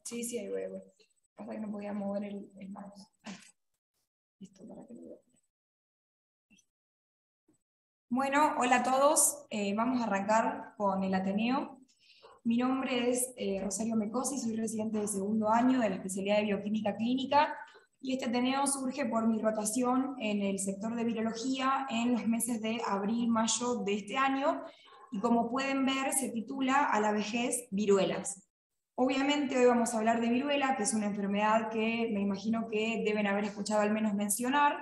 Sí, sí, ahí voy. Pasa que no podía mover el mouse. Listo, para que lo vea. Bueno, hola a todos. Vamos a arrancar con el Ateneo. Mi nombre es Rosario Mecosi, soy residente de segundo año de la especialidad de Bioquímica Clínica, y este Ateneo surge por mi rotación en el sector de virología en los meses de abril-mayo de este año, y como pueden ver se titula A la vejez, viruelas. Obviamente hoy vamos a hablar de viruela, que es una enfermedad que me imagino que deben haber escuchado al menos mencionar,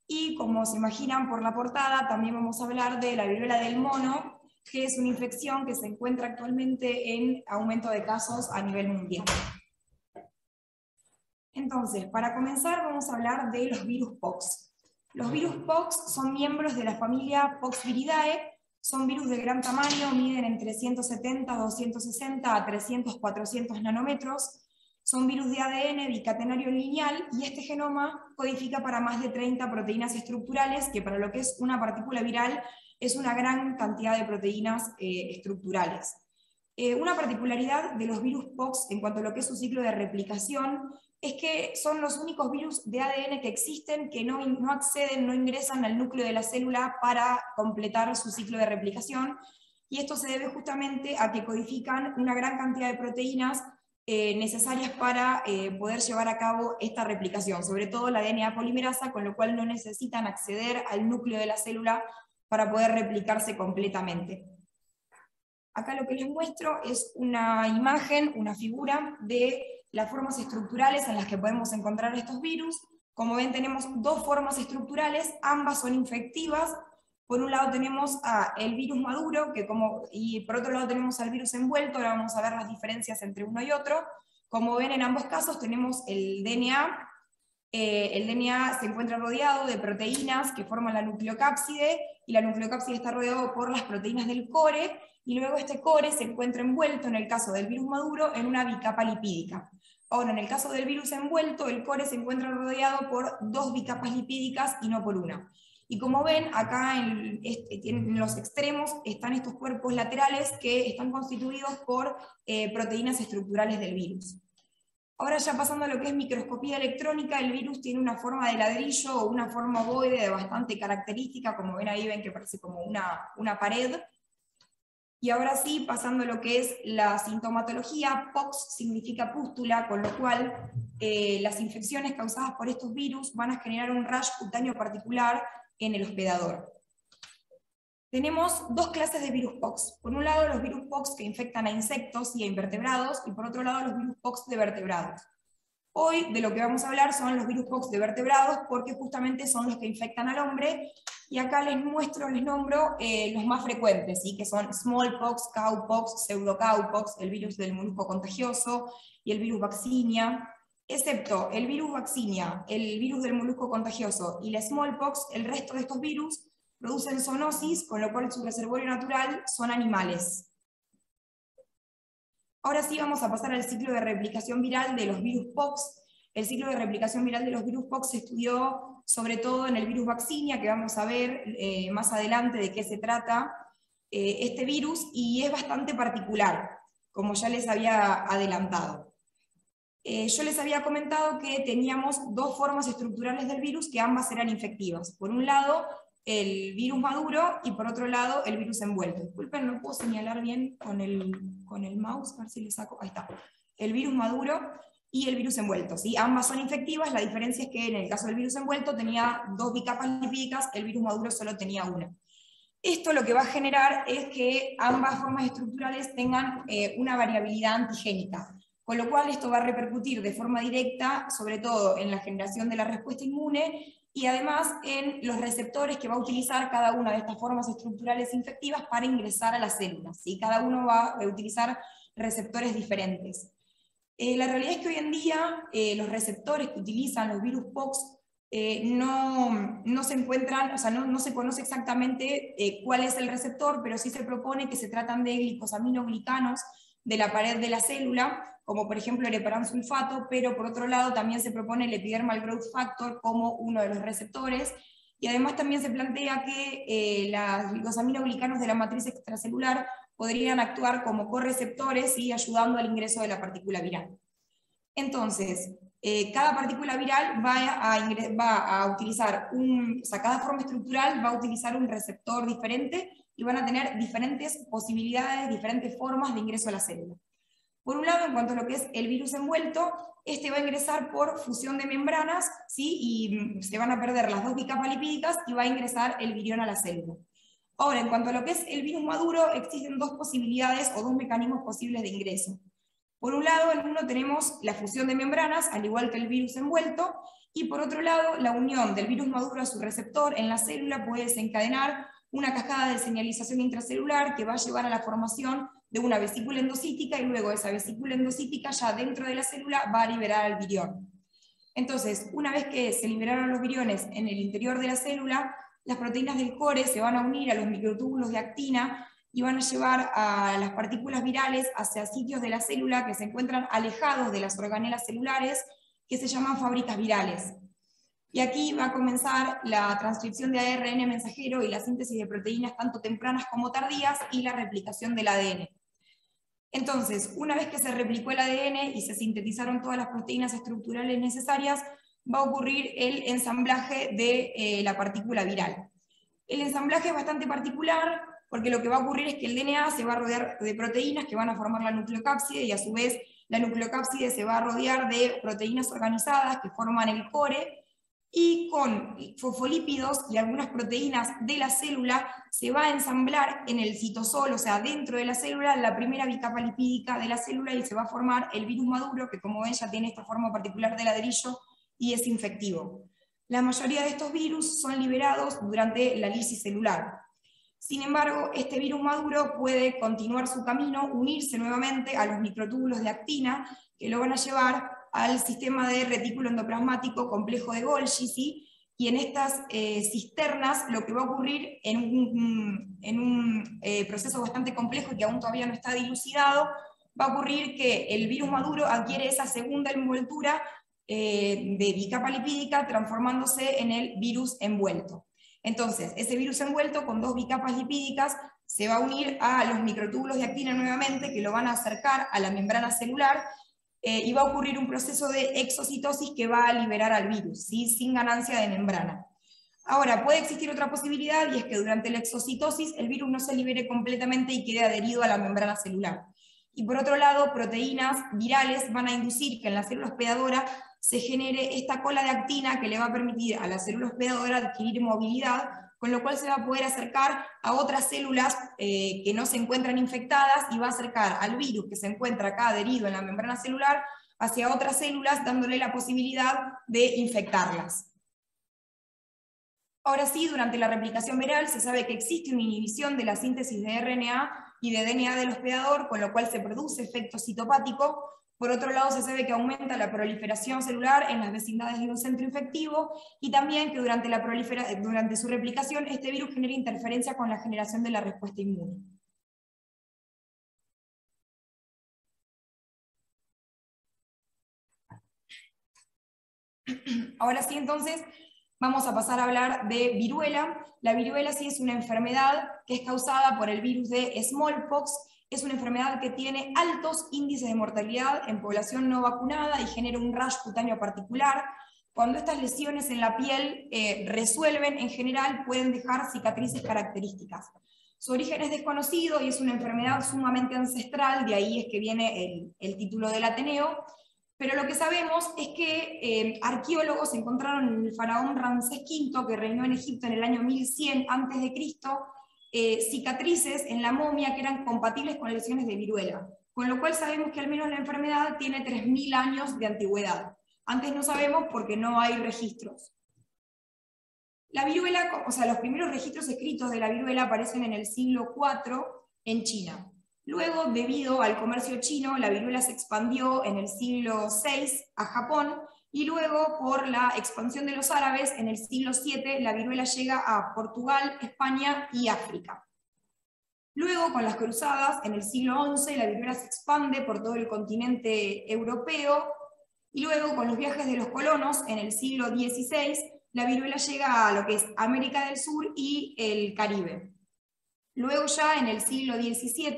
y como se imaginan por la portada, también vamos a hablar de la viruela del mono, que es una infección que se encuentra actualmente en aumento de casos a nivel mundial. Entonces, para comenzar vamos a hablar de los virus pox. Los virus pox son miembros de la familia Poxviridae, son virus de gran tamaño, miden entre 170, 260 a 300, 400 nanómetros, son virus de ADN bicatenario lineal, y este genoma codifica para más de 30 proteínas estructurales, que para lo que es una partícula viral es una gran cantidad de proteínas estructurales. Una particularidad de los virus pox en cuanto a lo que es su ciclo de replicación es que son los únicos virus de ADN que existen que no acceden, no ingresan al núcleo de la célula para completar su ciclo de replicación, y esto se debe justamente a que codifican una gran cantidad de proteínas necesarias para poder llevar a cabo esta replicación, sobre todo la DNA polimerasa, con lo cual no necesitan acceder al núcleo de la célula para poder replicarse completamente. Acá lo que les muestro es una imagen, una figura de las formas estructurales en las que podemos encontrar estos virus. Como ven, tenemos dos formas estructurales, ambas son infectivas. Por un lado tenemos el virus maduro, y por otro lado tenemos al virus envuelto. Ahora vamos a ver las diferencias entre uno y otro. Como ven, en ambos casos tenemos el DNA. El DNA se encuentra rodeado de proteínas que forman la nucleocápside, y la nucleocápside está rodeado por las proteínas del core, y luego este core se encuentra envuelto, en el caso del virus maduro, en una bicapa lipídica. Ahora, en el caso del virus envuelto, el core se encuentra rodeado por dos bicapas lipídicas y no por una. Y como ven, acá en los extremos están estos cuerpos laterales que están constituidos por proteínas estructurales del virus. Ahora, ya pasando a lo que es microscopía electrónica, el virus tiene una forma de ladrillo o una forma ovoide de bastante característica. Como ven ahí, ven que parece como una pared. Y ahora sí, pasando a lo que es la sintomatología, POX significa pústula, con lo cual las infecciones causadas por estos virus van a generar un rash cutáneo particular en el hospedador. Tenemos dos clases de virus pox. Por un lado, los virus pox que infectan a insectos y a invertebrados, y por otro lado, los virus pox de vertebrados. Hoy de lo que vamos a hablar son los virus pox de vertebrados, porque justamente son los que infectan al hombre, y acá les nombro los más frecuentes, ¿sí? Que son smallpox, cowpox, pseudocowpox, el virus del molusco contagioso y el virus vaccinia. Excepto el virus vaccinia, el virus del molusco contagioso y la smallpox, el resto de estos virus producen zoonosis, con lo cual su reservorio natural son animales. Ahora sí vamos a pasar al ciclo de replicación viral de los virus pox. El ciclo de replicación viral de los virus pox se estudió sobre todo en el virus vaccinia, que vamos a ver más adelante de qué se trata este virus, y es bastante particular, como ya les había adelantado. Yo les había comentado que teníamos dos formas estructurales del virus que ambas eran infectivas. Por un lado, el virus maduro, y por otro lado, el virus envuelto. Disculpen, no puedo señalar bien con el mouse, a ver si le saco. Ahí está. El virus maduro y el virus envuelto, ¿sí? Ambas son infectivas, la diferencia es que en el caso del virus envuelto tenía dos bicapas lipídicas, el virus maduro solo tenía una. Esto lo que va a generar es que ambas formas estructurales tengan una variabilidad antigénica, con lo cual esto va a repercutir de forma directa, sobre todo en la generación de la respuesta inmune, y además en los receptores que va a utilizar cada una de estas formas estructurales infectivas para ingresar a las células, ¿sí? Cada uno va a utilizar receptores diferentes. La realidad es que hoy en día los receptores que utilizan los virus pox no se encuentran, o sea, no se conoce exactamente cuál es el receptor, pero sí se propone que se tratan de glicosaminoglicanos de la pared de la célula, como por ejemplo el heparansulfato, pero por otro lado también se propone el epidermal growth factor como uno de los receptores, y además también se plantea que los glicosamiноglicanos de la matriz extracelular podrían actuar como correceptores y ayudando al ingreso de la partícula viral. Entonces, cada partícula viral va a utilizar cada forma estructural va a utilizar un receptor diferente y van a tener diferentes posibilidades, diferentes formas de ingreso a la célula. Por un lado, en cuanto a lo que es el virus envuelto, este va a ingresar por fusión de membranas, ¿sí? Y se van a perder las dos bicapas lipídicas y va a ingresar el virión a la célula. Ahora, en cuanto a lo que es el virus maduro, existen dos posibilidades o dos mecanismos posibles de ingreso. Por un lado, en uno tenemos la fusión de membranas, al igual que el virus envuelto, y por otro lado, la unión del virus maduro a su receptor en la célula puede desencadenar una cascada de señalización intracelular que va a llevar a la formación de una vesícula endocítica, y luego esa vesícula endocítica ya dentro de la célula va a liberar al virión. Entonces, una vez que se liberaron los viriones en el interior de la célula, las proteínas del core se van a unir a los microtúbulos de actina y van a llevar a las partículas virales hacia sitios de la célula que se encuentran alejados de las organelas celulares, que se llaman fábricas virales. Y aquí va a comenzar la transcripción de ARN mensajero y la síntesis de proteínas tanto tempranas como tardías y la replicación del ADN. Entonces, una vez que se replicó el ADN y se sintetizaron todas las proteínas estructurales necesarias, va a ocurrir el ensamblaje de la partícula viral. El ensamblaje es bastante particular porque lo que va a ocurrir es que el DNA se va a rodear de proteínas que van a formar la nucleocápside, y a su vez la nucleocápside se va a rodear de proteínas organizadas que forman el core, y con fosfolípidos y algunas proteínas de la célula se va a ensamblar en el citosol, o sea, dentro de la célula, la primera bicapa lipídica de la célula, y se va a formar el virus maduro, que como ven ya tiene esta forma particular de ladrillo y es infectivo. La mayoría de estos virus son liberados durante la lisis celular. Sin embargo, este virus maduro puede continuar su camino, unirse nuevamente a los microtúbulos de actina, que lo van a llevar al sistema de retículo endoplasmático complejo de Golgi, ¿sí? Y en estas cisternas lo que va a ocurrir en un proceso bastante complejo y que aún todavía no está dilucidado, va a ocurrir que el virus maduro adquiere esa segunda envoltura de bicapa lipídica, transformándose en el virus envuelto. Entonces, ese virus envuelto con dos bicapas lipídicas se va a unir a los microtúbulos de actina nuevamente, que lo van a acercar a la membrana celular, y va a ocurrir un proceso de exocitosis que va a liberar al virus, ¿sí? Sin ganancia de membrana. Ahora, puede existir otra posibilidad, y es que durante la exocitosis el virus no se libere completamente y quede adherido a la membrana celular. Y por otro lado, proteínas virales van a inducir que en la célula hospedadora se genere esta cola de actina que le va a permitir a la célula hospedadora adquirir movilidad, con lo cual se va a poder acercar a otras células que no se encuentran infectadas, y va a acercar al virus que se encuentra acá adherido en la membrana celular hacia otras células, dándole la posibilidad de infectarlas. Ahora sí, durante la replicación viral se sabe que existe una inhibición de la síntesis de RNA y de DNA del hospedador, con lo cual se produce efecto citopático. Por otro lado, se sabe que aumenta la proliferación celular en las vecindades de un centro infectivo, y también que durante su replicación este virus genera interferencia con la generación de la respuesta inmune. Ahora sí, entonces, vamos a pasar a hablar de viruela. La viruela sí es una enfermedad que es causada por el virus de smallpox. Es una enfermedad que tiene altos índices de mortalidad en población no vacunada y genera un rash cutáneo particular. Cuando estas lesiones en la piel resuelven, en general pueden dejar cicatrices características. Su origen es desconocido y es una enfermedad sumamente ancestral, de ahí es que viene el título del Ateneo. Pero lo que sabemos es que arqueólogos encontraron en el faraón Ramsés V, que reinó en Egipto en el año 1100 a.C., cicatrices en la momia que eran compatibles con lesiones de viruela, con lo cual sabemos que al menos la enfermedad tiene 3000 años de antigüedad. Antes no sabemos porque no hay registros. La viruela, o sea, los primeros registros escritos de la viruela aparecen en el siglo IV en China. Luego, debido al comercio chino, la viruela se expandió en el siglo VI a Japón, y luego, por la expansión de los árabes, en el siglo VII la viruela llega a Portugal, España y África. Luego, con las cruzadas, en el siglo XI, la viruela se expande por todo el continente europeo, y luego, con los viajes de los colonos, en el siglo XVI, la viruela llega a lo que es América del Sur y el Caribe. Luego ya en el siglo XVII,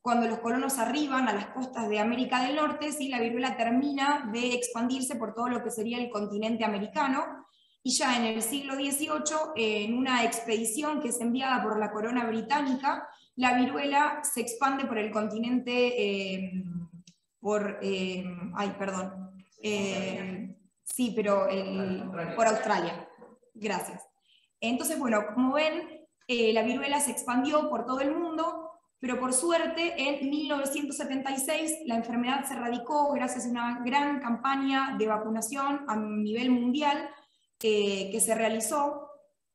cuando los colonos arriban a las costas de América del Norte, ¿sí? La viruela termina de expandirse por todo lo que sería el continente americano, y ya en el siglo XVIII, en una expedición que es enviada por la corona británica, la viruela se expande por el continente, por Australia. Gracias. Entonces, bueno, como ven, la viruela se expandió por todo el mundo, pero por suerte en 1976 la enfermedad se erradicó gracias a una gran campaña de vacunación a nivel mundial que se realizó.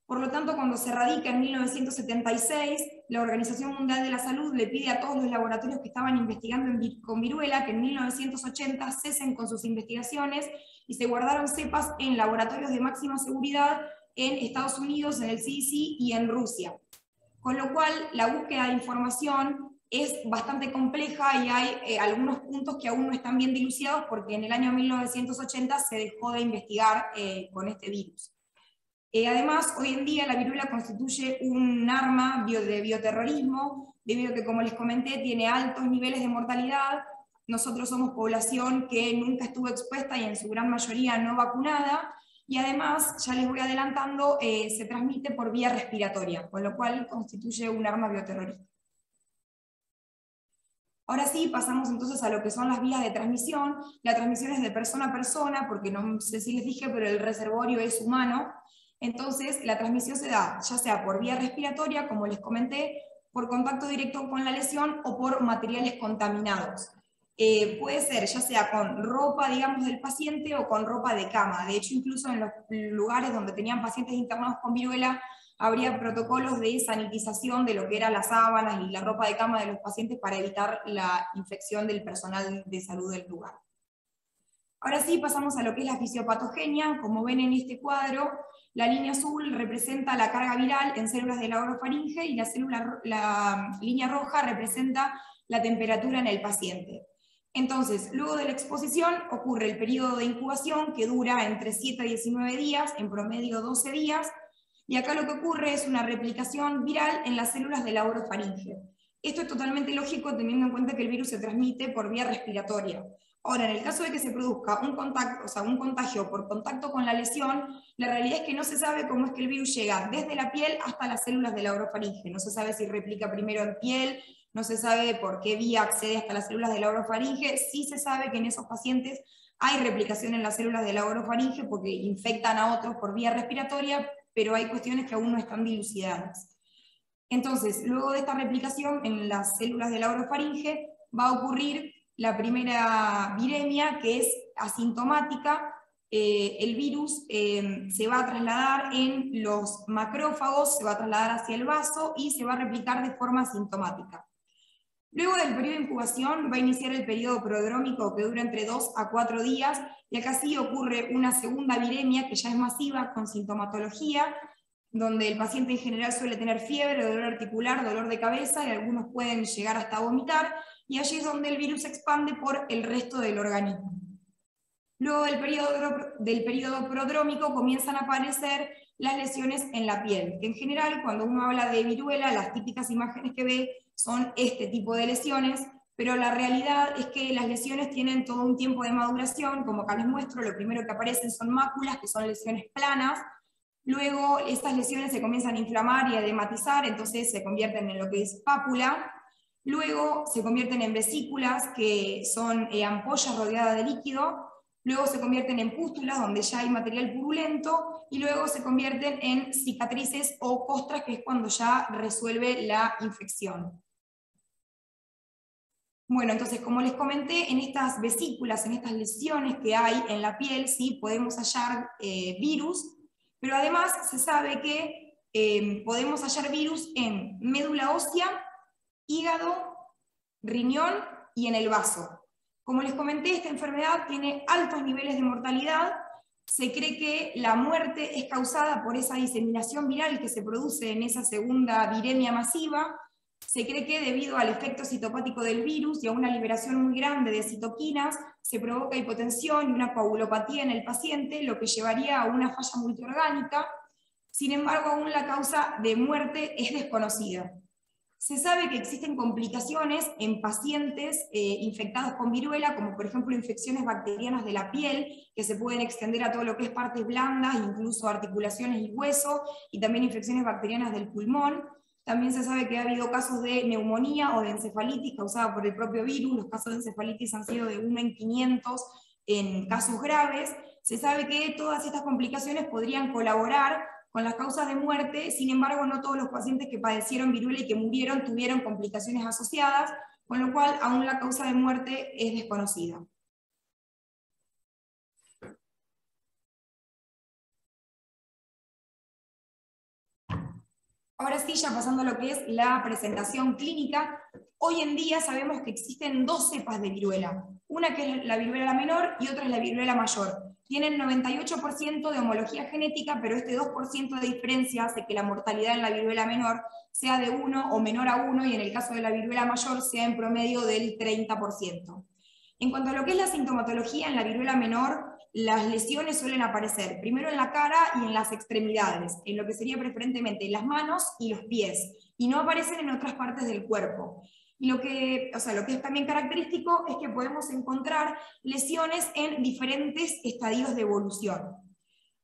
Por lo tanto, cuando se erradica en 1976, la Organización Mundial de la Salud le pide a todos los laboratorios que estaban investigando con viruela que en 1980 cesen con sus investigaciones, y se guardaron cepas en laboratorios de máxima seguridad en Estados Unidos, en el CDC y en Rusia. Con lo cual, la búsqueda de información es bastante compleja y hay algunos puntos que aún no están bien dilucidados porque en el año 1980 se dejó de investigar con este virus. Además, hoy en día la viruela constituye un arma de bioterrorismo, debido a que, como les comenté, tiene altos niveles de mortalidad. Nosotros somos población que nunca estuvo expuesta y en su gran mayoría no vacunada, y además, ya les voy adelantando, se transmite por vía respiratoria, con lo cual constituye un arma bioterrorista. Ahora sí, pasamos entonces a lo que son las vías de transmisión. La transmisión es de persona a persona, porque no sé si les dije, pero el reservorio es humano. Entonces, la transmisión se da ya sea por vía respiratoria, como les comenté, por contacto directo con la lesión o por materiales contaminados. Puede ser ya sea con ropa, digamos, del paciente o con ropa de cama. De hecho, incluso en los lugares donde tenían pacientes internados con viruela, habría protocolos de sanitización de lo que eran las sábanas y la ropa de cama de los pacientes para evitar la infección del personal de salud del lugar. Ahora sí, pasamos a lo que es la fisiopatogenia. Como ven en este cuadro, la línea azul representa la carga viral en células de la orofaringe y la línea roja representa la temperatura en el paciente. Entonces, luego de la exposición ocurre el periodo de incubación, que dura entre 7 a 19 días, en promedio 12 días, y acá lo que ocurre es una replicación viral en las células de la orofaringe. Esto es totalmente lógico teniendo en cuenta que el virus se transmite por vía respiratoria. Ahora, en el caso de que se produzca un contagio por contacto con la lesión, la realidad es que no se sabe cómo es que el virus llega desde la piel hasta las células de la orofaringe. No se sabe si replica primero en piel, no se sabe por qué vía accede hasta las células de la orofaringe. Sí se sabe que en esos pacientes hay replicación en las células de la orofaringe porque infectan a otros por vía respiratoria, pero hay cuestiones que aún no están dilucidadas. Entonces, luego de esta replicación en las células de la orofaringe, va a ocurrir la primera viremia, que es asintomática. El virus se va a trasladar en los macrófagos, se va a trasladar hacia el vaso y se va a replicar de forma asintomática. Luego del periodo de incubación va a iniciar el periodo prodrómico, que dura entre 2 a 4 días, y acá sí ocurre una segunda viremia que ya es masiva, con sintomatología, donde el paciente en general suele tener fiebre, dolor articular, dolor de cabeza, y algunos pueden llegar hasta vomitar, y allí es donde el virus se expande por el resto del organismo. Luego del periodo prodrómico comienzan a aparecer las lesiones en la piel, que en general cuando uno habla de viruela, las típicas imágenes que ve son este tipo de lesiones, pero la realidad es que las lesiones tienen todo un tiempo de maduración. Como acá les muestro, lo primero que aparecen son máculas, que son lesiones planas. Luego estas lesiones se comienzan a inflamar y a edematizar, entonces se convierten en lo que es pápula. Luego se convierten en vesículas, que son ampollas rodeadas de líquido. Luego se convierten en pústulas, donde ya hay material purulento, y luego se convierten en cicatrices o costras, que es cuando ya resuelve la infección. Bueno, entonces, como les comenté, en estas vesículas, en estas lesiones que hay en la piel, sí podemos hallar virus, pero además se sabe que podemos hallar virus en médula ósea, hígado, riñón y en el vaso. Como les comenté, esta enfermedad tiene altos niveles de mortalidad. Se cree que la muerte es causada por esa diseminación viral que se produce en esa segunda viremia masiva. Se cree que debido al efecto citopático del virus y a una liberación muy grande de citoquinas, se provoca hipotensión y una coagulopatía en el paciente, lo que llevaría a una falla multiorgánica. Sin embargo, aún la causa de muerte es desconocida. Se sabe que existen complicaciones en pacientes infectados con viruela, como por ejemplo infecciones bacterianas de la piel, que se pueden extender a todo lo que es partes blandas, incluso articulaciones y hueso, y también infecciones bacterianas del pulmón. También se sabe que ha habido casos de neumonía o de encefalitis causada por el propio virus. Los casos de encefalitis han sido de 1 en 500 en casos graves. Se sabe que todas estas complicaciones podrían colaborar con las causas de muerte. Sin embargo, no todos los pacientes que padecieron viruela y que murieron tuvieron complicaciones asociadas, con lo cual aún la causa de muerte es desconocida. Ahora sí, ya pasando a lo que es la presentación clínica, hoy en día sabemos que existen dos cepas de viruela, una que es la viruela menor y otra es la viruela mayor. Tienen 98% de homología genética, pero este 2% de diferencia hace que la mortalidad en la viruela menor sea de 1 o menor a 1, y en el caso de la viruela mayor sea en promedio del 30%. En cuanto a lo que es la sintomatología en la viruela menor, las lesiones suelen aparecer primero en la cara y en las extremidades, en lo que sería preferentemente las manos y los pies, y no aparecen en otras partes del cuerpo. Y lo que es también característico es que podemos encontrar lesiones en diferentes estadios de evolución.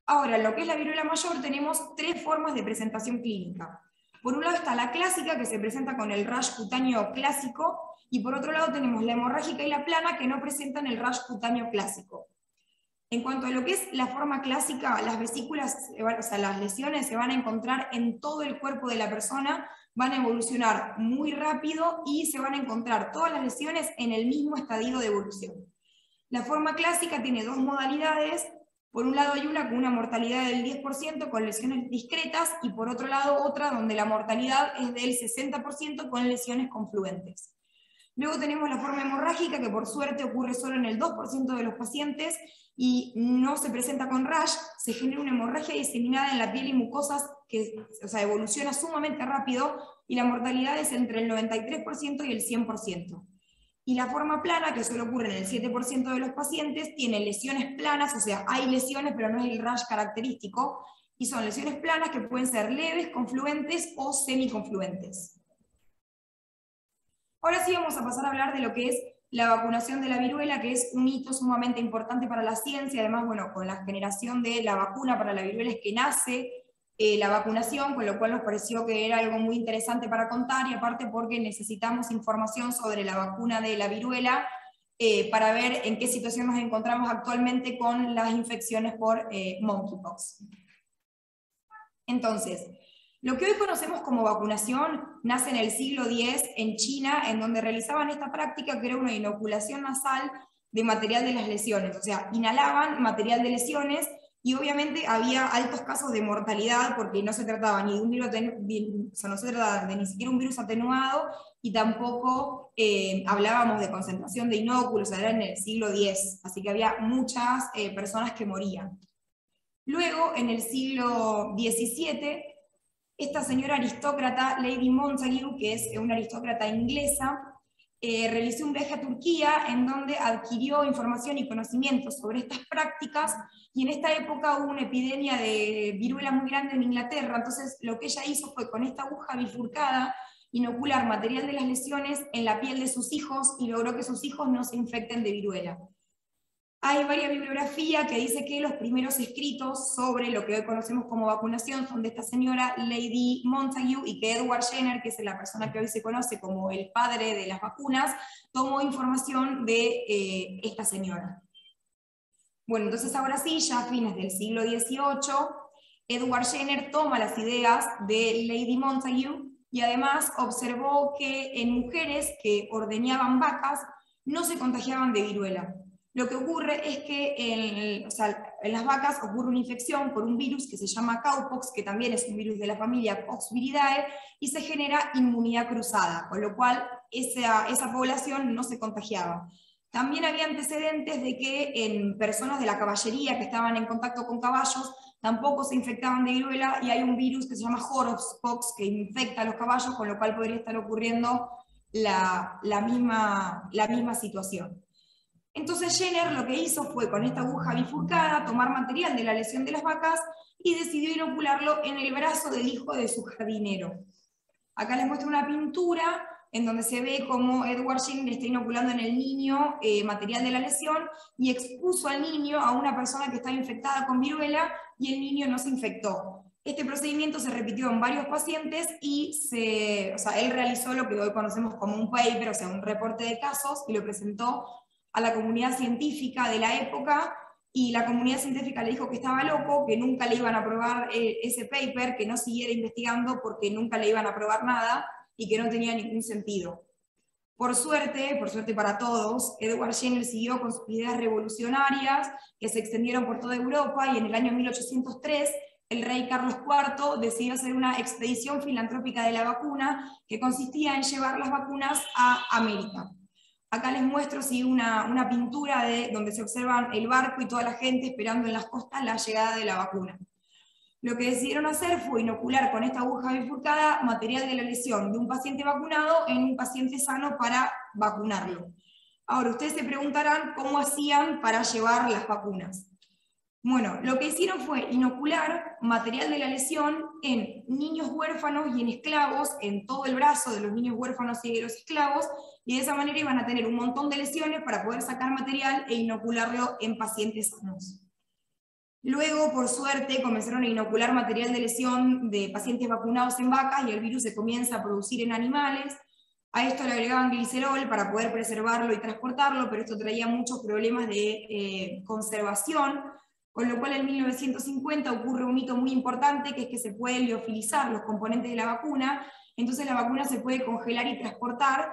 Ahora, en lo que es la viruela mayor tenemos tres formas de presentación clínica. Por un lado está la clásica, que se presenta con el rash cutáneo clásico, y por otro lado tenemos la hemorrágica y la plana, que no presentan el rash cutáneo clásico. En cuanto a lo que es la forma clásica, las vesículas, las lesiones se van a encontrar en todo el cuerpo de la persona, van a evolucionar muy rápido y se van a encontrar todas las lesiones en el mismo estadio de evolución. La forma clásica tiene dos modalidades. Por un lado hay una con una mortalidad del 10% con lesiones discretas, y por otro lado otra donde la mortalidad es del 60% con lesiones confluentes. Luego tenemos la forma hemorrágica, que por suerte ocurre solo en el 2% de los pacientes y no se presenta con rash. Se genera una hemorragia diseminada en la piel y mucosas que evoluciona sumamente rápido, y la mortalidad es entre el 93% y el 100%. Y la forma plana, que solo ocurre en el 7% de los pacientes, tiene lesiones planas, o sea, hay lesiones pero no es el rash característico, y son lesiones planas que pueden ser leves, confluentes o semiconfluentes. Ahora sí vamos a pasar a hablar de lo que es la vacunación de la viruela, que es un hito sumamente importante para la ciencia. Además, bueno, con la generación de la vacuna para la viruela es que nace la vacunación, con lo cual nos pareció que era algo muy interesante para contar, y aparte porque necesitamos información sobre la vacuna de la viruela para ver en qué situación nos encontramos actualmente con las infecciones por monkeypox. Entonces, lo que hoy conocemos como vacunación nace en el siglo X en China, en donde realizaban esta práctica, que era una inoculación nasal de material de las lesiones. O sea, inhalaban material de lesiones, y obviamente había altos casos de mortalidad porque no se trataba ni de un virus, no se trataba de ni siquiera un virus atenuado, y tampoco hablábamos de concentración de inóculos. Era en el siglo X, así que había muchas personas que morían. Luego, en el siglo XVII, esta señora aristócrata, Lady Montagu, que es una aristócrata inglesa, realizó un viaje a Turquía en donde adquirió información y conocimientos sobre estas prácticas, y en esta época hubo una epidemia de viruela muy grande en Inglaterra. Entonces lo que ella hizo fue, con esta aguja bifurcada, inocular material de las lesiones en la piel de sus hijos, y logró que sus hijos no se infecten de viruela. Hay varias bibliografías que dice que los primeros escritos sobre lo que hoy conocemos como vacunación son de esta señora Lady Montagu, y que Edward Jenner, que es la persona que hoy se conoce como el padre de las vacunas, tomó información de esta señora. Bueno, entonces ahora sí, ya a fines del siglo XVIII, Edward Jenner toma las ideas de Lady Montagu, y además observó que en mujeres que ordeñaban vacas no se contagiaban de viruela. Lo que ocurre es que en las vacas ocurre una infección por un virus que se llama cowpox, que también es un virus de la familia Poxviridae, y se genera inmunidad cruzada, con lo cual esa población no se contagiaba. También había antecedentes de que en personas de la caballería que estaban en contacto con caballos tampoco se infectaban de viruela, y hay un virus que se llama horsepox que infecta a los caballos, con lo cual podría estar ocurriendo la misma situación. Entonces Jenner lo que hizo fue, con esta aguja bifurcada, tomar material de la lesión de las vacas y decidió inocularlo en el brazo del hijo de su jardinero. Acá les muestro una pintura en donde se ve cómo Edward Jenner le está inoculando en el niño material de la lesión y expuso al niño a una persona que estaba infectada con viruela y el niño no se infectó. Este procedimiento se repitió en varios pacientes y él realizó lo que hoy conocemos como un paper, o sea, un reporte de casos, y lo presentó a la comunidad científica de la época, y la comunidad científica le dijo que estaba loco, que nunca le iban a aprobar ese paper, que no siguiera investigando porque nunca le iban a aprobar nada y que no tenía ningún sentido. Por suerte para todos, Edward Jenner siguió con sus ideas revolucionarias que se extendieron por toda Europa, y en el año 1803 el rey Carlos IV decidió hacer una expedición filantrópica de la vacuna que consistía en llevar las vacunas a América. Acá les muestro una pintura donde se observan el barco y toda la gente esperando en las costas la llegada de la vacuna. Lo que decidieron hacer fue inocular con esta aguja bifurcada material de la lesión de un paciente vacunado en un paciente sano para vacunarlo. Ahora, ustedes se preguntarán cómo hacían para llevar las vacunas. Bueno, lo que hicieron fue inocular material de la lesión en niños huérfanos y en esclavos, en todo el brazo de los niños huérfanos y de los esclavos, y de esa manera iban a tener un montón de lesiones para poder sacar material e inocularlo en pacientes sanos. Luego, por suerte, comenzaron a inocular material de lesión de pacientes vacunados en vacas y el virus se comienza a producir en animales. A esto le agregaban glicerol para poder preservarlo y transportarlo, pero esto traía muchos problemas de conservación, con lo cual en 1950 ocurre un hito muy importante, que es que se pueden liofilizar los componentes de la vacuna, entonces la vacuna se puede congelar y transportar,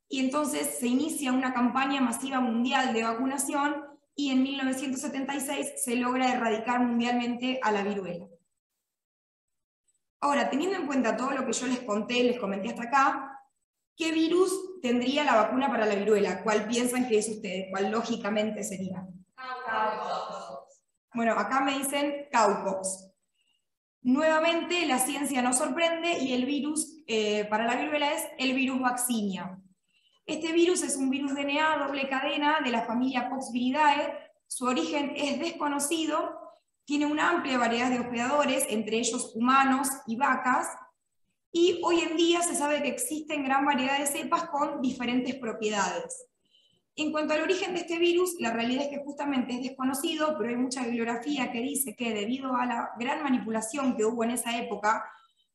y entonces se inicia una campaña masiva mundial de vacunación, y en 1976 se logra erradicar mundialmente a la viruela. Ahora, teniendo en cuenta todo lo que yo les comenté hasta acá, ¿qué virus tendría la vacuna para la viruela? ¿Cuál piensan que es ustedes? ¿Cuál lógicamente sería? Cowpox. Bueno, acá me dicen cowpox. Nuevamente, la ciencia nos sorprende y el virus para la viruela es el virus vaccinia. Este virus es un virus DNA doble cadena de la familia Poxviridae. Su origen es desconocido, tiene una amplia variedad de hospedadores, entre ellos humanos y vacas, y hoy en día se sabe que existen gran variedad de cepas con diferentes propiedades. En cuanto al origen de este virus, la realidad es que justamente es desconocido, pero hay mucha bibliografía que dice que debido a la gran manipulación que hubo en esa época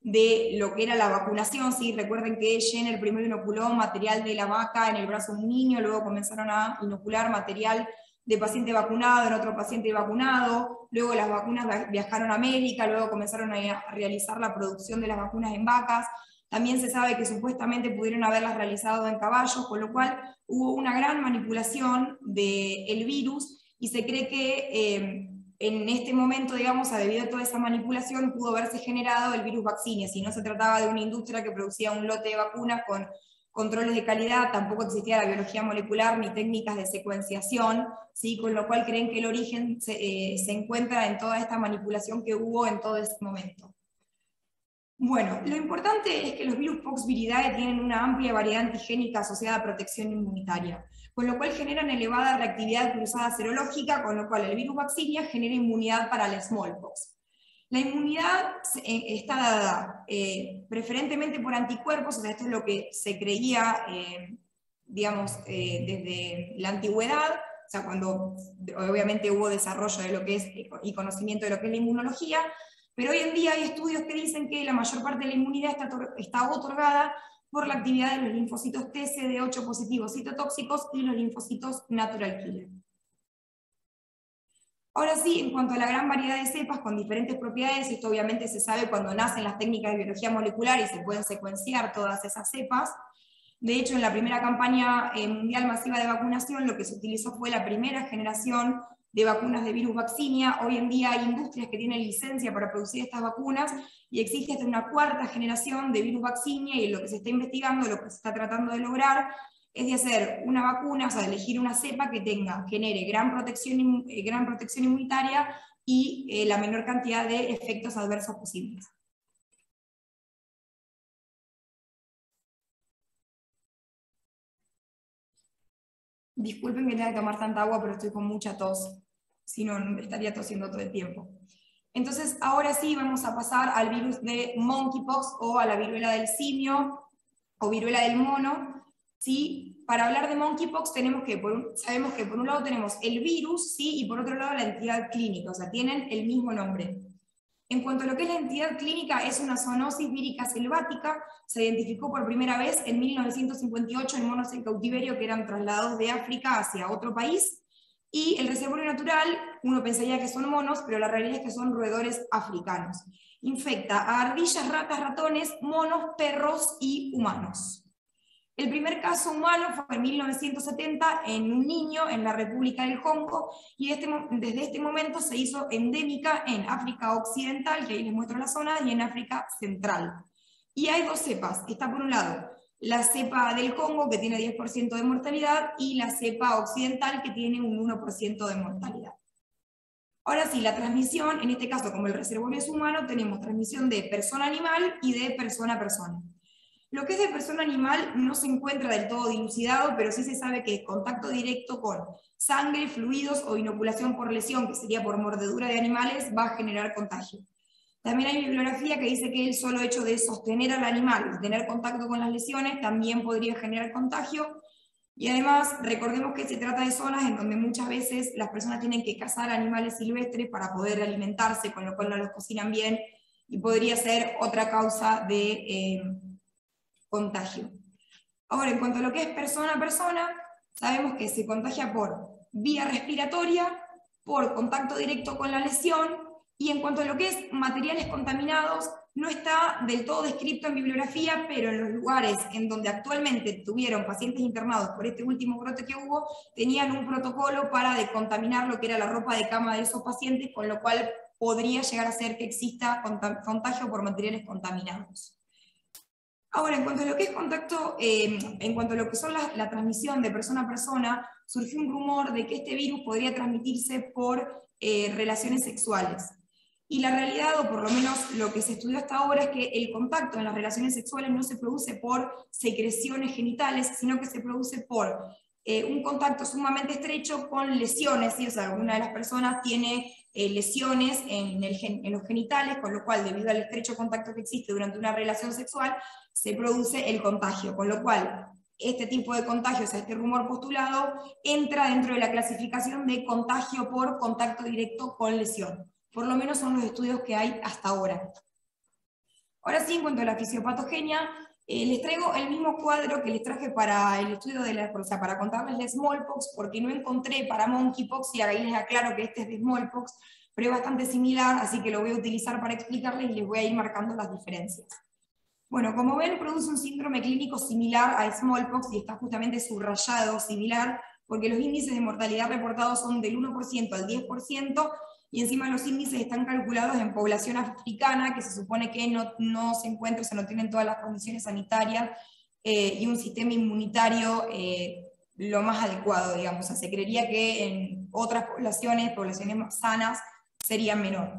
de lo que era la vacunación, ¿sí? Recuerden que Jenner primero inoculó material de la vaca en el brazo de un niño, luego comenzaron a inocular material de paciente vacunado en otro paciente vacunado, luego las vacunas viajaron a América, luego comenzaron a realizar la producción de las vacunas en vacas. También se sabe que supuestamente pudieron haberlas realizado en caballos, con lo cual hubo una gran manipulación del virus, y se cree que en este momento, digamos, debido a toda esa manipulación, pudo haberse generado el virus vaccinia. Si no se trataba de una industria que producía un lote de vacunas con controles de calidad, tampoco existía la biología molecular ni técnicas de secuenciación, ¿sí? Con lo cual creen que el origen se encuentra en toda esta manipulación que hubo en todo ese momento. Bueno, lo importante es que los virus Poxviridae tienen una amplia variedad antigénica asociada a protección inmunitaria, con lo cual generan elevada reactividad cruzada serológica, con lo cual el virus vaccinia genera inmunidad para el smallpox. La inmunidad está dada preferentemente por anticuerpos, o sea, esto es lo que se creía, digamos, desde la antigüedad, o sea, cuando obviamente hubo desarrollo de lo que es y conocimiento de lo que es la inmunología, pero hoy en día hay estudios que dicen que la mayor parte de la inmunidad está otorgada por la actividad de los linfocitos TCD8 positivos citotóxicos y los linfocitos natural killer. Ahora sí, en cuanto a la gran variedad de cepas con diferentes propiedades, esto obviamente se sabe cuando nacen las técnicas de biología molecular y se pueden secuenciar todas esas cepas. De hecho, en la primera campaña mundial masiva de vacunación, lo que se utilizó fue la primera generación de vacunas de virus vaccinia. Hoy en día hay industrias que tienen licencia para producir estas vacunas y existe hasta una cuarta generación de virus vaccinia, y lo que se está investigando, lo que se está tratando de lograr, es de hacer una vacuna, o sea, de elegir una cepa que genere gran protección inmunitaria y la menor cantidad de efectos adversos posibles. Disculpen que tenga que tomar tanta agua, pero estoy con mucha tos, si no estaría tosiendo todo el tiempo. Entonces, ahora sí vamos a pasar al virus de monkeypox o a la viruela del simio o viruela del mono. ¿Sí? Para hablar de monkeypox sabemos que por un lado tenemos el virus, ¿sí? Y por otro lado la entidad clínica, o sea, tienen el mismo nombre. En cuanto a lo que es la entidad clínica, es una zoonosis vírica selvática, se identificó por primera vez en 1958 en monos en cautiverio que eran trasladados de África hacia otro país, y el reservorio natural, uno pensaría que son monos, pero la realidad es que son roedores africanos. Infecta a ardillas, ratas, ratones, monos, perros y humanos. El primer caso humano fue en 1970 en un niño en la República del Congo, y desde este momento se hizo endémica en África Occidental, que ahí les muestro la zona, y en África Central. Y hay dos cepas. Está por un lado la cepa del Congo, que tiene 10% de mortalidad, y la cepa occidental, que tiene un 1% de mortalidad. Ahora sí, la transmisión, en este caso como el reservorio es humano, tenemos transmisión de persona a animal y de persona a persona. Lo que es de persona animal no se encuentra del todo dilucidado, pero sí se sabe que contacto directo con sangre, fluidos o inoculación por lesión, que sería por mordedura de animales, va a generar contagio. También hay bibliografía que dice que el solo hecho de sostener al animal y tener contacto con las lesiones también podría generar contagio. Y además, recordemos que se trata de zonas en donde muchas veces las personas tienen que cazar animales silvestres para poder alimentarse, con lo cual no los cocinan bien, y podría ser otra causa de contagio. Ahora, en cuanto a lo que es persona a persona, sabemos que se contagia por vía respiratoria, por contacto directo con la lesión, y en cuanto a lo que es materiales contaminados, no está del todo descrito en bibliografía, pero en los lugares en donde actualmente tuvieron pacientes internados por este último brote que hubo, tenían un protocolo para decontaminar lo que era la ropa de cama de esos pacientes, con lo cual podría llegar a ser que exista contagio por materiales contaminados. Ahora, en cuanto a lo que es contacto, en cuanto a lo que son la transmisión de persona a persona, surgió un rumor de que este virus podría transmitirse por relaciones sexuales. Y la realidad, o por lo menos lo que se estudió hasta ahora, es que el contacto en las relaciones sexuales no se produce por secreciones genitales, sino que se produce por un contacto sumamente estrecho con lesiones, ¿sí? O sea, alguna de las personas tiene lesiones en los genitales, con lo cual, debido al estrecho contacto que existe durante una relación sexual, se produce el contagio, con lo cual este tipo de contagios, este rumor postulado, entra dentro de la clasificación de contagio por contacto directo con lesión. Por lo menos son los estudios que hay hasta ahora. Ahora sí, en cuanto a la fisiopatogenia, les traigo el mismo cuadro que les traje para el estudio para contarles la smallpox, porque no encontré para monkeypox, y ahí les aclaro que este es de smallpox, pero es bastante similar, así que lo voy a utilizar para explicarles y les voy a ir marcando las diferencias. Bueno, como ven, produce un síndrome clínico similar a smallpox y está justamente subrayado similar, porque los índices de mortalidad reportados son del 1% al 10%, y encima los índices están calculados en población africana, que se supone que no se encuentra, o sea, no tienen todas las condiciones sanitarias y un sistema inmunitario lo más adecuado, digamos. O sea, se creería que en otras poblaciones más sanas, sería menor.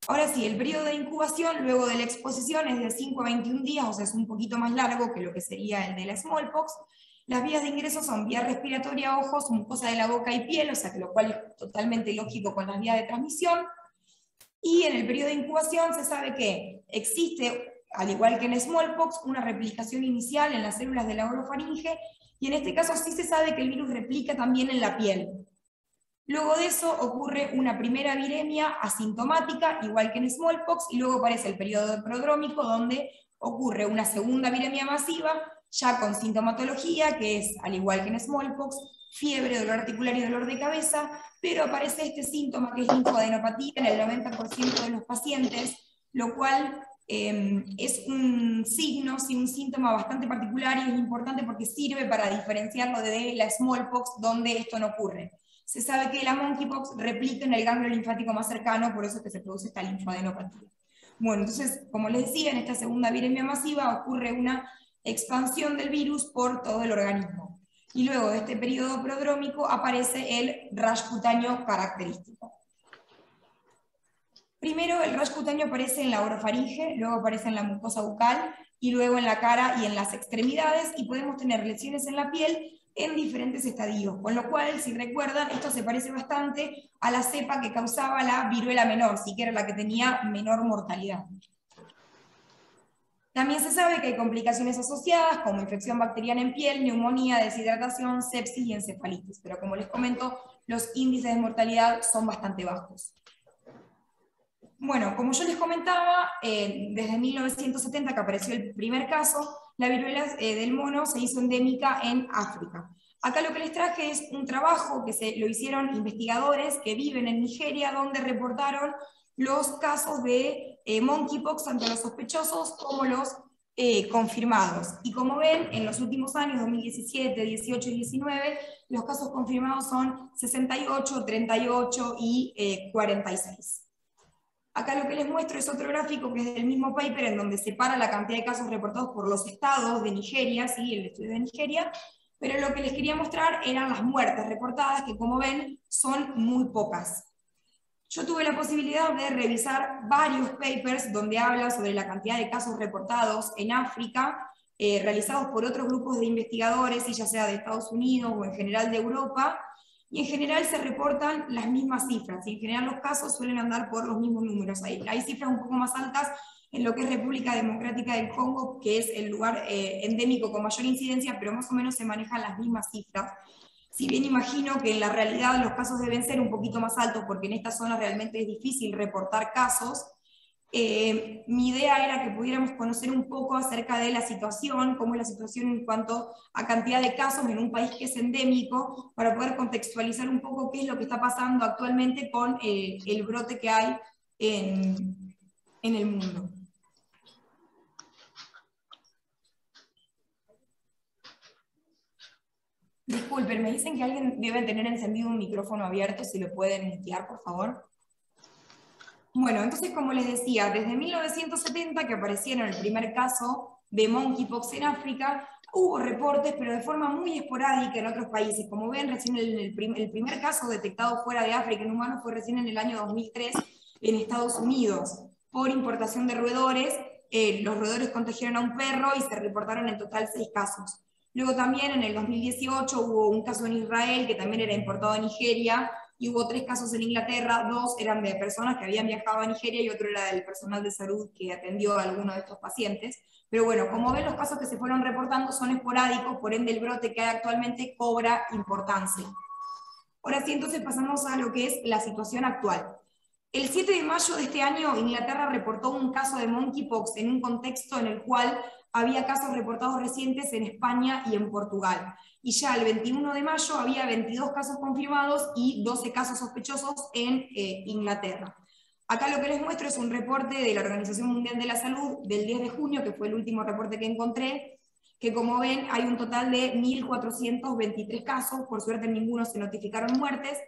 Ahora sí, el periodo de incubación luego de la exposición es de 5 a 21 días, o sea, es un poquito más largo que lo que sería el de la smallpox. Las vías de ingreso son vía respiratoria, ojos, mucosa de la boca y piel, o sea, que lo cual es totalmente lógico con las vías de transmisión. Y en el periodo de incubación se sabe que existe, al igual que en smallpox, una replicación inicial en las células de la orofaringe, y en este caso sí se sabe que el virus replica también en la piel. Luego de eso ocurre una primera viremia asintomática, igual que en smallpox, y luego aparece el periodo prodrómico, donde ocurre una segunda viremia masiva, ya con sintomatología, que es, al igual que en smallpox, fiebre, dolor articular y dolor de cabeza, pero aparece este síntoma que es linfadenopatía en el 90% de los pacientes, lo cual es un signo, sí, un síntoma bastante particular, y es importante porque sirve para diferenciarlo de la smallpox, donde esto no ocurre. Se sabe que la monkeypox replica en el ganglio linfático más cercano, por eso es que se produce esta linfadenopatía. Bueno, entonces, como les decía, en esta segunda viremia masiva ocurre una expansión del virus por todo el organismo. Y luego de este periodo prodrómico aparece el rash cutáneo característico. Primero, el rash cutáneo aparece en la orofaringe, luego aparece en la mucosa bucal, y luego en la cara y en las extremidades, y podemos tener lesiones en la piel, en diferentes estadios, con lo cual, si recuerdan, esto se parece bastante a la cepa que causaba la viruela menor, sí que era la que tenía menor mortalidad. También se sabe que hay complicaciones asociadas como infección bacteriana en piel, neumonía, deshidratación, sepsis y encefalitis, pero como les comento, los índices de mortalidad son bastante bajos. Bueno, como yo les comentaba, desde 1970 que apareció el primer caso, la viruela del mono se hizo endémica en África. Acá lo que les traje es un trabajo que lo hicieron investigadores que viven en Nigeria, donde reportaron los casos de monkeypox, tanto los sospechosos como los confirmados. Y como ven, en los últimos años, 2017, 18 y 19, los casos confirmados son 68, 38 y 46. Acá lo que les muestro es otro gráfico que es del mismo paper, en donde separa la cantidad de casos reportados por los estados de Nigeria, ¿sí? El estudio de Nigeria, pero lo que les quería mostrar eran las muertes reportadas, que como ven son muy pocas. Yo tuve la posibilidad de revisar varios papers donde habla sobre la cantidad de casos reportados en África, realizados por otros grupos de investigadores, ya sea de Estados Unidos o en general de Europa, y en general se reportan las mismas cifras, y en general los casos suelen andar por los mismos números. Hay cifras un poco más altas en lo que es República Democrática del Congo, que es el lugar endémico con mayor incidencia, pero más o menos se manejan las mismas cifras. Si bien imagino que en la realidad los casos deben ser un poquito más altos, porque en esta zona realmente es difícil reportar casos, mi idea era que pudiéramos conocer un poco acerca de la situación, cómo es la situación en cuanto a cantidad de casos en un país que es endémico, para poder contextualizar un poco qué es lo que está pasando actualmente con el brote que hay en el mundo. Disculpen, me dicen que alguien debe tener encendido un micrófono abierto, si lo pueden mutear, por favor. Bueno, entonces, como les decía, desde 1970, que aparecieron el primer caso de monkeypox en África, hubo reportes, pero de forma muy esporádica en otros países. Como ven, recién el primer caso detectado fuera de África en humanos fue recién en el año 2003 en Estados Unidos, por importación de roedores. Los roedores contagiaron a un perro y se reportaron en total 6 casos. Luego también en el 2018 hubo un caso en Israel, que también era importado a Nigeria, y hubo 3 casos en Inglaterra, 2 eran de personas que habían viajado a Nigeria y otro era del personal de salud que atendió a alguno de estos pacientes. Pero bueno, como ven, los casos que se fueron reportando son esporádicos, por ende el brote que hay actualmente cobra importancia. Ahora sí, entonces pasamos a lo que es la situación actual. El 7 de mayo de este año, Inglaterra reportó un caso de monkeypox en un contexto en el cual había casos reportados recientes en España y en Portugal. Y ya el 21 de mayo había 22 casos confirmados y 12 casos sospechosos en Inglaterra. Acá lo que les muestro es un reporte de la Organización Mundial de la Salud del 10 de junio, que fue el último reporte que encontré, que como ven hay un total de 1.423 casos, por suerte en ninguno se notificaron muertes,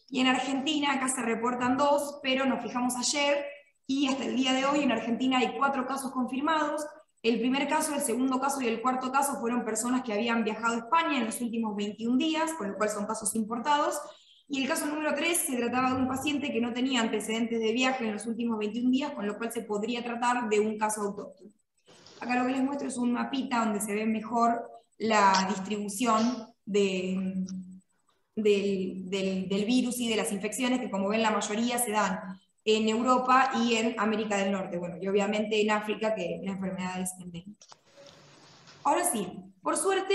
y en Argentina acá se reportan 2, pero nos fijamos ayer, y hasta el día de hoy en Argentina hay 4 casos confirmados. El primer caso, el segundo caso y el cuarto caso fueron personas que habían viajado a España en los últimos 21 días, con lo cual son casos importados. Y el caso número 3 se trataba de un paciente que no tenía antecedentes de viaje en los últimos 21 días, con lo cual se podría tratar de un caso autóctono. Acá lo que les muestro es un mapita donde se ve mejor la distribución del virus y de las infecciones, que como ven la mayoría se dan en Europa y en América del Norte, bueno, y obviamente en África, que la enfermedad es endémica. Ahora sí, por suerte,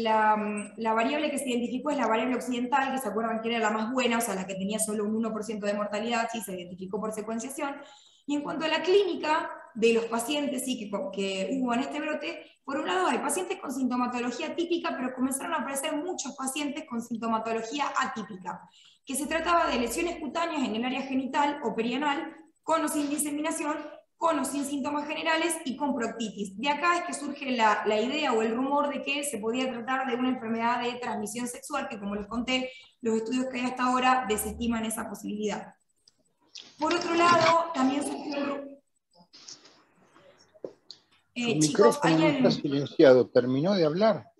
la variable que se identificó es la variable occidental, que se acuerdan que era la más buena, o sea, la que tenía solo un 1% de mortalidad, sí, se identificó por secuenciación. Y en cuanto a la clínica de los pacientes sí, que hubo en este brote, por un lado hay pacientes con sintomatología típica, pero comenzaron a aparecer muchos pacientes con sintomatología atípica, que se trataba de lesiones cutáneas en el área genital o perianal, con o sin diseminación, con o sin síntomas generales y con proctitis. De acá es que surge la idea o el rumor de que se podía tratar de una enfermedad de transmisión sexual, que como les conté, los estudios que hay hasta ahora desestiman esa posibilidad. Por otro lado, también surgió Su chicos, micrófono no está silenciado. ¿Terminó de hablar?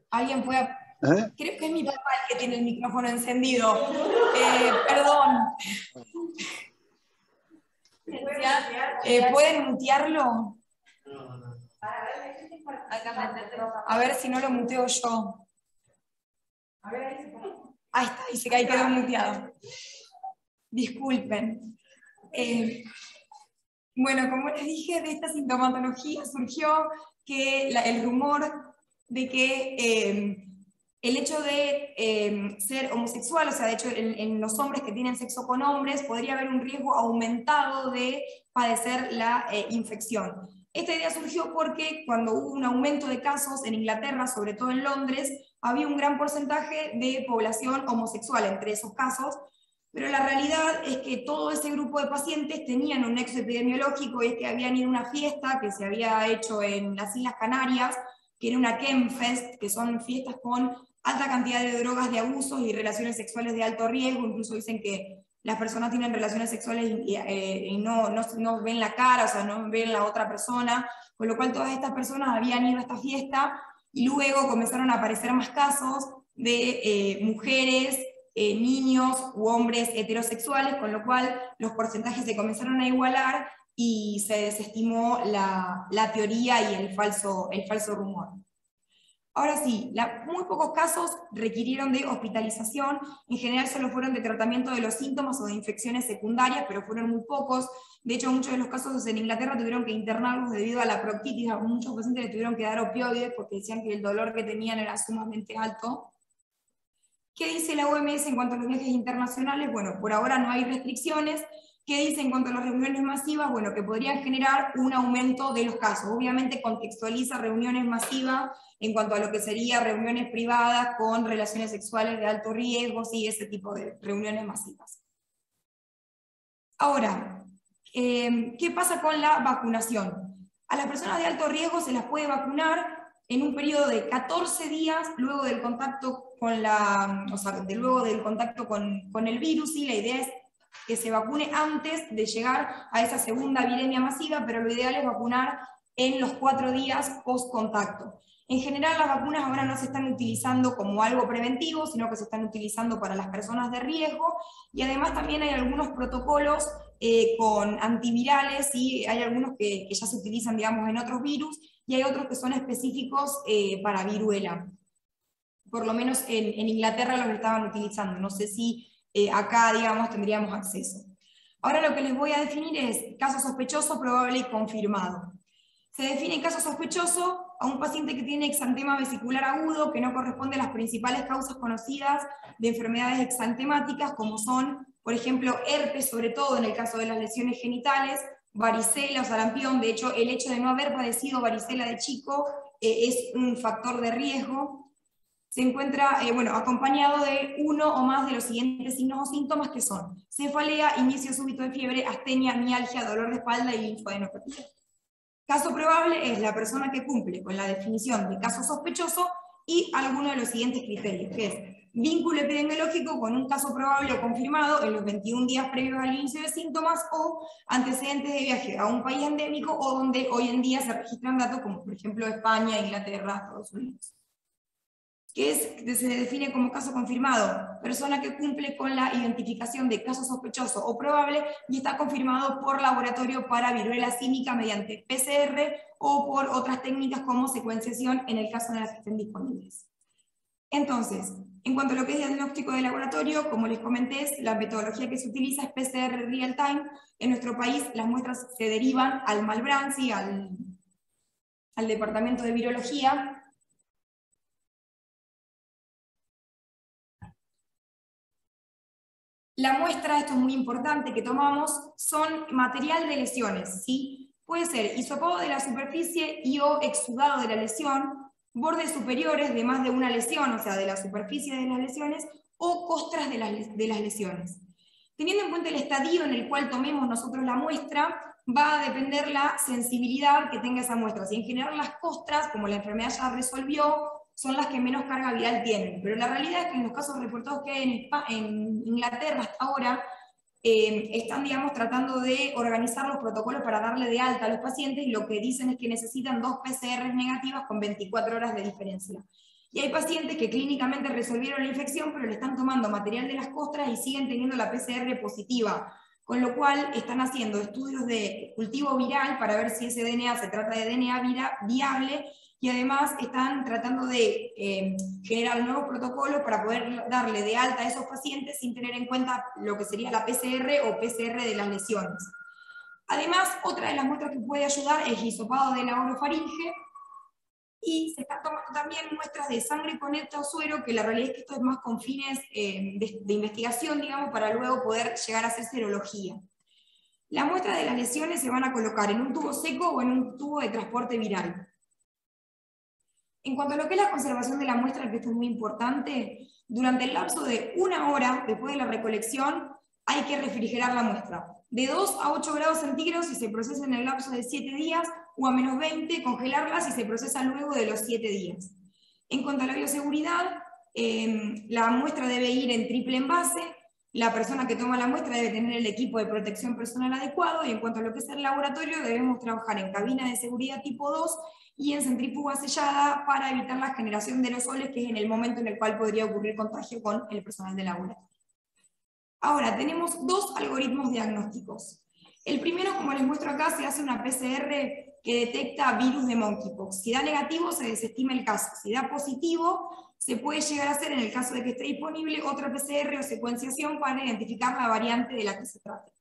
¿Alguien puede...? Creo que es mi papá el que tiene el micrófono encendido. Perdón. ¿Pueden mutearlo? A ver si no lo muteo yo. A ver, ahí está, dice que ahí quedó muteado. Disculpen. Bueno, como les dije, de esta sintomatología surgió que el rumor de que el hecho de ser homosexual, o sea, de hecho en los hombres que tienen sexo con hombres, podría haber un riesgo aumentado de padecer la infección. Esta idea surgió porque cuando hubo un aumento de casos en Inglaterra, sobre todo en Londres, había un gran porcentaje de población homosexual entre esos casos, pero la realidad es que todo ese grupo de pacientes tenían un nexo epidemiológico, y es que habían ido a una fiesta que se había hecho en las Islas Canarias, que era una Chemfest, que son fiestas con alta cantidad de drogas, de abusos y relaciones sexuales de alto riesgo. Incluso dicen que las personas tienen relaciones sexuales y no ven la cara, o sea, no ven la otra persona, con lo cual todas estas personas habían ido a esta fiesta, y luego comenzaron a aparecer más casos de mujeres, niños u hombres heterosexuales, con lo cual los porcentajes se comenzaron a igualar y se desestimó la teoría y el falso rumor. Ahora sí, muy pocos casos requirieron de hospitalización, en general solo fueron de tratamiento de los síntomas o de infecciones secundarias, pero fueron muy pocos. De hecho, muchos de los casos en Inglaterra tuvieron que internarlos debido a la proctitis, a muchos pacientes les tuvieron que dar opioides porque decían que el dolor que tenían era sumamente alto. ¿Qué dice la OMS en cuanto a los viajes internacionales? Bueno, por ahora no hay restricciones. ¿Qué dice en cuanto a las reuniones masivas? Bueno, que podrían generar un aumento de los casos. Obviamente contextualiza reuniones masivas en cuanto a lo que sería reuniones privadas con relaciones sexuales de alto riesgo, sí, ese tipo de reuniones masivas. Ahora, ¿qué pasa con la vacunación? A las personas de alto riesgo se las puede vacunar en un periodo de 14 días luego del contacto con luego del contacto con el virus, y la idea es que se vacune antes de llegar a esa segunda viremia masiva, pero lo ideal es vacunar en los 4 días post contacto. En general las vacunas ahora no se están utilizando como algo preventivo, sino que se están utilizando para las personas de riesgo, y además también hay algunos protocolos con antivirales, y hay algunos que ya se utilizan, digamos, en otros virus, y hay otros que son específicos para viruela. Por lo menos en Inglaterra los estaban utilizando, no sé si acá, digamos, tendríamos acceso. Ahora lo que les voy a definir es caso sospechoso, probable y confirmado. Se define caso sospechoso a un paciente que tiene exantema vesicular agudo que no corresponde a las principales causas conocidas de enfermedades exantemáticas, como son, por ejemplo, herpes, sobre todo en el caso de las lesiones genitales, varicela o sarampión. De hecho, el hecho de no haber padecido varicela de chico es un factor de riesgo. Se encuentra acompañado de uno o más de los siguientes signos o síntomas, que son cefalea, inicio súbito de fiebre, astenia, mialgia, dolor de espalda y linfadenopatía. Caso probable es la persona que cumple con la definición de caso sospechoso y alguno de los siguientes criterios, que es vínculo epidemiológico con un caso probable o confirmado en los 21 días previos al inicio de síntomas, o antecedentes de viaje a un país endémico o donde hoy en día se registran datos como por ejemplo España, Inglaterra, Estados Unidos. ¿Qué se define como caso confirmado? Persona que cumple con la identificación de caso sospechoso o probable y está confirmado por laboratorio para viruela símica mediante PCR o por otras técnicas como secuenciación en el caso de las que estén disponibles. Entonces, en cuanto a lo que es diagnóstico de laboratorio, como les comenté, la metodología que se utiliza es PCR real time. En nuestro país las muestras se derivan al Malbrán, al departamento de virología. La muestra, esto es muy importante, que tomamos son material de lesiones, ¿sí? Puede ser hisopado de la superficie y o exudado de la lesión, bordes superiores de más de una lesión, o sea, de la superficie de las lesiones, o costras de las lesiones. Teniendo en cuenta el estadio en el cual tomemos nosotros la muestra, va a depender la sensibilidad que tenga esa muestra. Si en general las costras, como la enfermedad ya resolvió, son las que menos carga viral tienen, pero la realidad es que en los casos reportados que hay en Inglaterra hasta ahora, están, digamos, tratando de organizar los protocolos para darle de alta a los pacientes, y lo que dicen es que necesitan 2 PCR negativas con 24 horas de diferencia. Y hay pacientes que clínicamente resolvieron la infección, pero le están tomando material de las costras y siguen teniendo la PCR positiva, con lo cual están haciendo estudios de cultivo viral para ver si ese DNA se trata de DNA viable, y además están tratando de generar nuevos protocolos para poder darle de alta a esos pacientes sin tener en cuenta lo que sería la PCR o PCR de las lesiones. Además, otra de las muestras que puede ayudar es el hisopado de la orofaringe, y se están tomando también muestras de sangre con o suero, que la realidad es que esto es más con fines de investigación, digamos, para luego poder llegar a hacer serología. Las muestras de las lesiones se van a colocar en un tubo seco o en un tubo de transporte viral. En cuanto a lo que es la conservación de la muestra, que esto es muy importante, durante el lapso de 1 hora después de la recolección hay que refrigerar la muestra. De 2 a 8 grados centígrados si se procesa en el lapso de 7 días, o a menos 20, congelarla si se procesa luego de los 7 días. En cuanto a la bioseguridad, la muestra debe ir en triple envase, la persona que toma la muestra debe tener el equipo de protección personal adecuado, y en cuanto a lo que es el laboratorio, debemos trabajar en cabina de seguridad tipo 2 y en centrífuga sellada para evitar la generación de aerosoles, que es en el momento en el cual podría ocurrir contagio con el personal del laboratorio. Ahora, tenemos 2 algoritmos diagnósticos. El primero, como les muestro acá, se hace una PCR que detecta virus de monkeypox. Si da negativo, se desestima el caso. Si da positivo, se puede llegar a hacer, en el caso de que esté disponible, otra PCR o secuenciación para identificar la variante de la que se trate.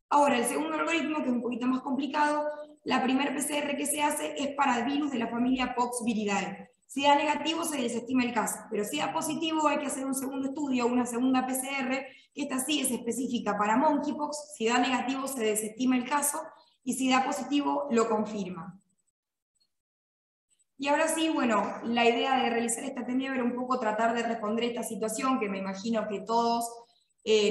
Ahora, el segundo algoritmo, que es un poquito más complicado, la primera PCR que se hace es para el virus de la familia Poxviridae. Si da negativo, se desestima el caso, pero si da positivo, hay que hacer un segundo estudio, una segunda PCR, que esta sí es específica para monkeypox. Si da negativo, se desestima el caso, y si da positivo, lo confirma. Y ahora sí, bueno, la idea de realizar esta TENEBRA era un poco tratar de responder esta situación, que me imagino que todos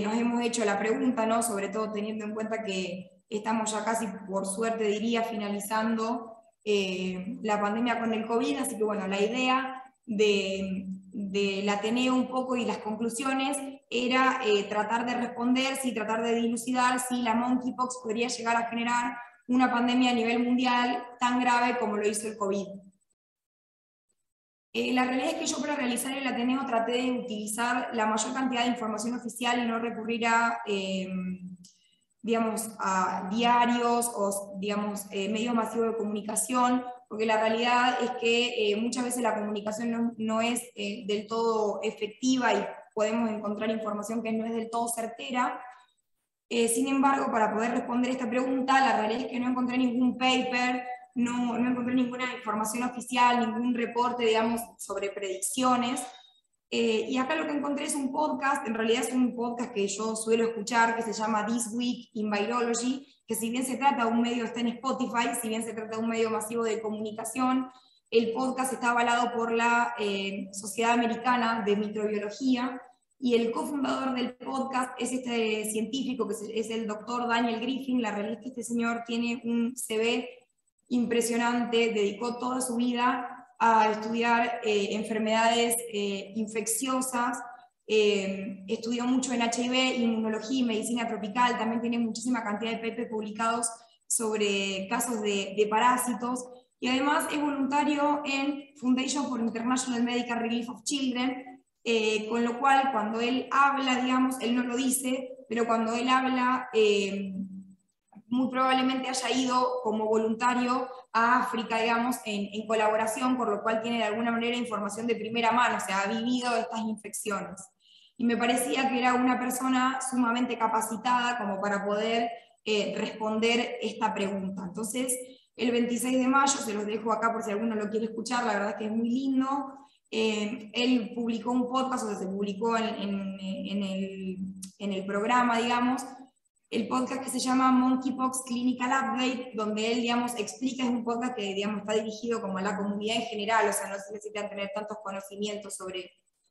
nos hemos hecho la pregunta, ¿no? Sobre todo teniendo en cuenta que estamos ya casi, por suerte diría, finalizando la pandemia con el COVID, así que bueno, la idea de la Ateneo un poco y las conclusiones era tratar de responder, tratar de dilucidar si la monkeypox podría llegar a generar una pandemia a nivel mundial tan grave como lo hizo el COVID. La realidad es que yo, para realizar el Ateneo, traté de utilizar la mayor cantidad de información oficial y no recurrir a, digamos, a diarios o, digamos, medios masivos de comunicación, porque la realidad es que muchas veces la comunicación no es del todo efectiva y podemos encontrar información que no es del todo certera. Sin embargo, para poder responder esta pregunta, la realidad es que no encontré ningún paper, no encontré ninguna información oficial, ningún reporte, digamos, sobre predicciones. Y acá lo que encontré es un podcast, en realidad es un podcast que yo suelo escuchar, que se llama This Week in Virology, que si bien se trata de un medio, está en Spotify, si bien se trata de un medio masivo de comunicación, el podcast está avalado por la Sociedad Americana de Microbiología, y el cofundador del podcast es este científico, que es el doctor Daniel Griffin. La realidad es que este señor tiene un CV impresionante, dedicó toda su vida a estudiar enfermedades infecciosas, estudió mucho en HIV, inmunología y medicina tropical, también tiene muchísima cantidad de papers publicados sobre casos de parásitos, y además es voluntario en Foundation for International Medical Relief of Children, con lo cual cuando él habla, digamos, él no lo dice, pero cuando él habla, muy probablemente haya ido como voluntario a África, digamos, en colaboración, por lo cual tiene de alguna manera información de primera mano, o sea, ha vivido estas infecciones. Y me parecía que era una persona sumamente capacitada como para poder responder esta pregunta. Entonces, el 26 de mayo, se los dejo acá por si alguno lo quiere escuchar, la verdad es que es muy lindo. Él publicó un podcast, o sea, se publicó en el programa, digamos, el podcast que se llama Monkeypox Clinical Update, donde él, digamos, explica, es un podcast que, digamos, está dirigido como a la comunidad en general, o sea, no se necesitan tener tantos conocimientos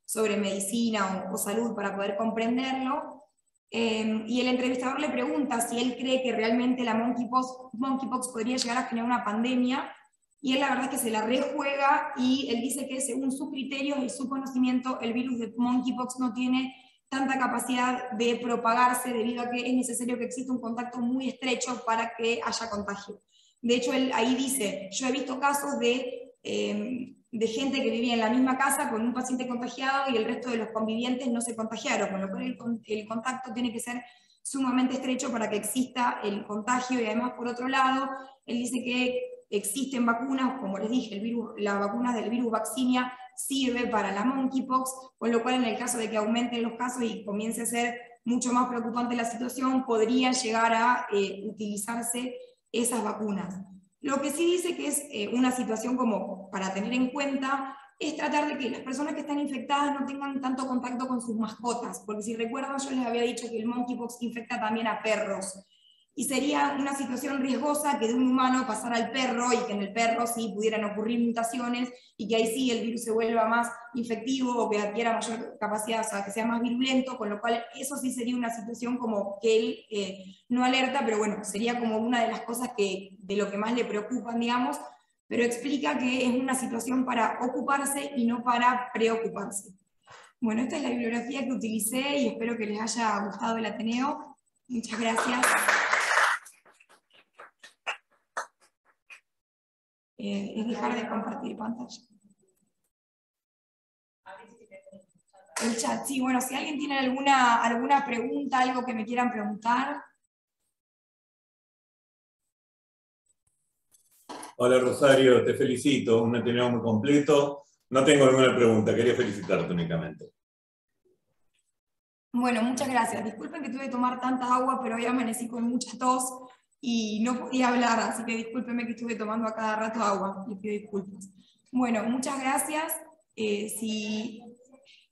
sobre medicina o salud para poder comprenderlo. Y el entrevistador le pregunta si él cree que realmente la monkeypox podría llegar a generar una pandemia, y él la verdad es que se la rejuega, y él dice que según sus criterios y su conocimiento, el virus de monkeypox no tiene tanta capacidad de propagarse, debido a que es necesario que exista un contacto muy estrecho para que haya contagio. De hecho, él ahí dice, yo he visto casos de gente que vivía en la misma casa con un paciente contagiado y el resto de los convivientes no se contagiaron, con lo cual el contacto tiene que ser sumamente estrecho para que exista el contagio. Y además, por otro lado, él dice que existen vacunas, como les dije, la vacuna del virus vaccinia sirve para la monkeypox, con lo cual en el caso de que aumenten los casos y comience a ser mucho más preocupante la situación, podría llegar a utilizarse esas vacunas. Lo que sí dice que es una situación como para tener en cuenta es tratar de que las personas que están infectadas no tengan tanto contacto con sus mascotas, porque si recuerdan yo les había dicho que el monkeypox infecta también a perros, y sería una situación riesgosa que de un humano pasara al perro y que en el perro sí pudieran ocurrir mutaciones y que ahí sí el virus se vuelva más infectivo o que adquiera mayor capacidad, o sea, que sea más virulento, con lo cual eso sí sería una situación como que él no alerta, pero bueno, sería como una de las cosas que de lo que más le preocupan, digamos, pero explica que es una situación para ocuparse y no para preocuparse. Bueno, esta es la bibliografía que utilicé y espero que les haya gustado el Ateneo. Muchas gracias. Es dejar de compartir pantalla. El chat, sí, bueno, si alguien tiene alguna pregunta, algo que me quieran preguntar. Hola Rosario, te felicito, un Ateneo muy completo. No tengo ninguna pregunta, quería felicitarte únicamente. Bueno, muchas gracias. Disculpen que tuve que tomar tanta agua, pero hoy amanecí con mucha tos y no podía hablar, así que discúlpenme que estuve tomando a cada rato agua, les pido disculpas. Bueno, muchas gracias. Sí,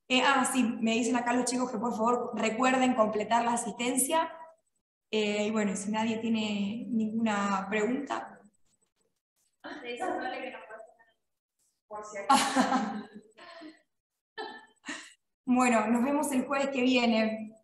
me dicen acá los chicos que por favor recuerden completar la asistencia. Y bueno, si nadie tiene ninguna pregunta. Bueno, nos vemos el jueves que viene.